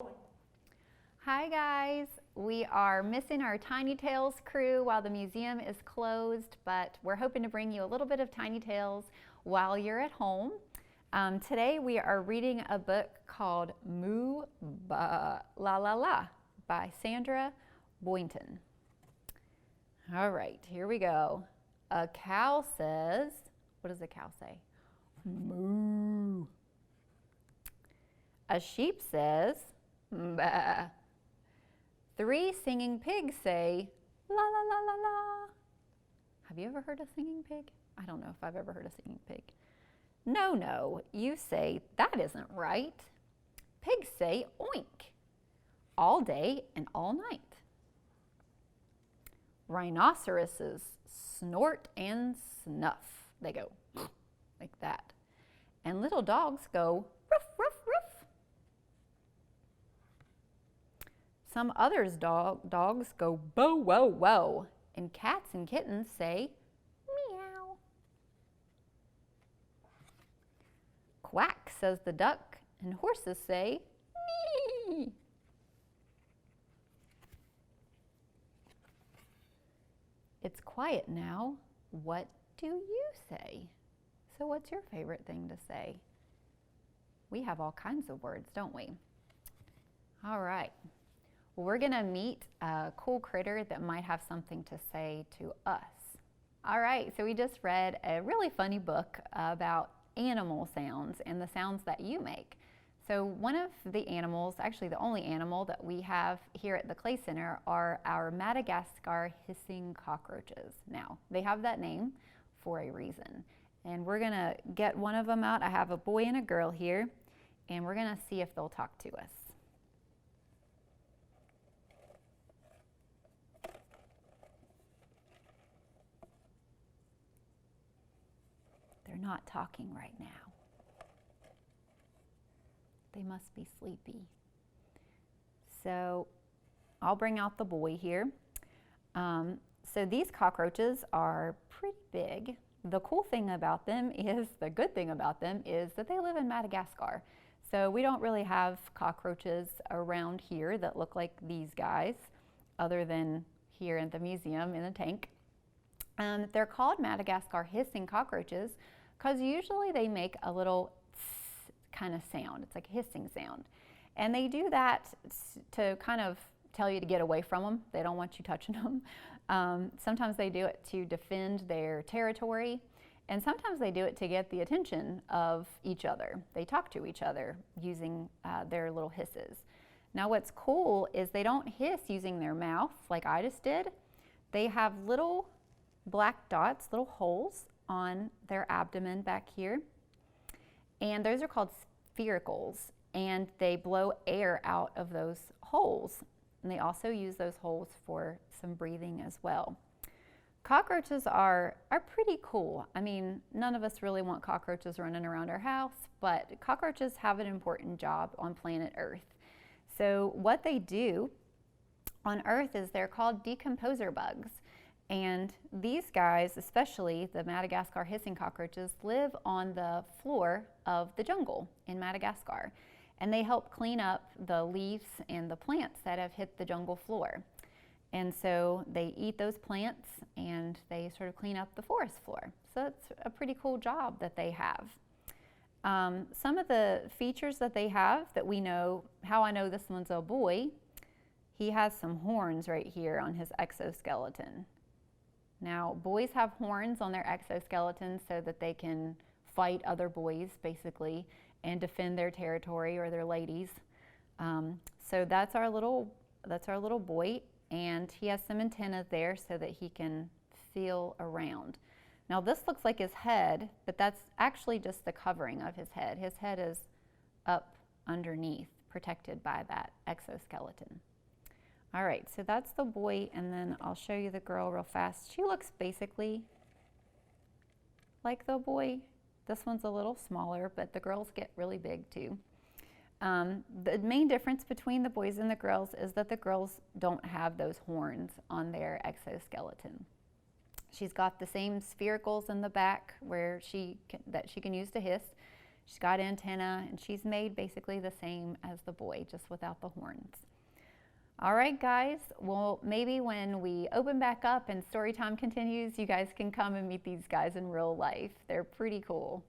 Hi guys, we are missing our Tiny Tales crew while the museum is closed, but we're hoping to bring you a little bit of Tiny Tales while you're at home. Today we are reading a book called Moo Ba La La La by Sandra Boynton. All right, here we go. A cow says, what does a cow say? Moo. A sheep says, bah. 3 singing pigs say, la la la la la. Have you ever heard a singing pig? I don't know if I've ever heard a singing pig. No, no, you say, that isn't right. Pigs say oink, all day and all night. Rhinoceroses snort and snuff. They go like that. And little dogs go ruff, ruff, ruff. Some others dogs go bow, wow, wow. And cats and kittens say meow. Quack, says the duck, and horses say mee. It's quiet now. What do you say? So what's your favorite thing to say? We have all kinds of words, don't we? All right. Well, we're gonna meet a cool critter that might have something to say to us. All right, so we just read a really funny book about animal sounds and the sounds that you make. So one of the animals, actually the only animal that we have here at the Clay Center, are our Madagascar hissing cockroaches. Now, they have that name for a reason. And we're gonna get one of them out. I have a boy and a girl here, and we're gonna see if they'll talk to us. They're not talking right now. They must be sleepy. So I'll bring out the boy here. So these cockroaches are pretty big. The cool thing about them is, the good thing about them is that they live in Madagascar. So we don't really have cockroaches around here that look like these guys, other than here in the museum in a tank. They're called Madagascar hissing cockroaches because usually they make a little kind of sound. It's like a hissing sound. And they do that to kind of tell you to get away from them. They don't want you touching them. Sometimes they do it to defend their territory, and sometimes they do it to get the attention of each other. They talk to each other using their little hisses. Now what's cool is they don't hiss using their mouth like I just did. They have little black dots, little holes on their abdomen back here. And those are called sphericals, and they blow air out of those holes. And they also use those holes for some breathing as well. Cockroaches are pretty cool. I mean, none of us really want cockroaches running around our house, but cockroaches have an important job on planet Earth. So what they do on Earth is they're called decomposer bugs. And these guys, especially the Madagascar hissing cockroaches, live on the floor of the jungle in Madagascar. And they help clean up the leaves and the plants that have hit the jungle floor. And so they eat those plants and they sort of clean up the forest floor. So it's a pretty cool job that they have. Some of the features that they have that we know, how I know this one's a boy, he has some horns right here on his exoskeleton. Now, boys have horns on their exoskeleton so that they can fight other boys, basically, and defend their territory or their ladies. So that's our little boy, and he has some antennas there so that he can feel around. Now, this looks like his head, but that's actually just the covering of his head. His head is up underneath, protected by that exoskeleton. All right, so that's the boy, and then I'll show you the girl real fast. She looks basically like the boy. This one's a little smaller, but the girls get really big too. The main difference between the boys and the girls is that the girls don't have those horns on their exoskeleton. She's got the same sphericals in the back that she can use to hiss. She's got antenna, and she's made basically the same as the boy, just without the horns. All right, guys. Well, maybe when we open back up and story time continues, you guys can come and meet these guys in real life. They're pretty cool.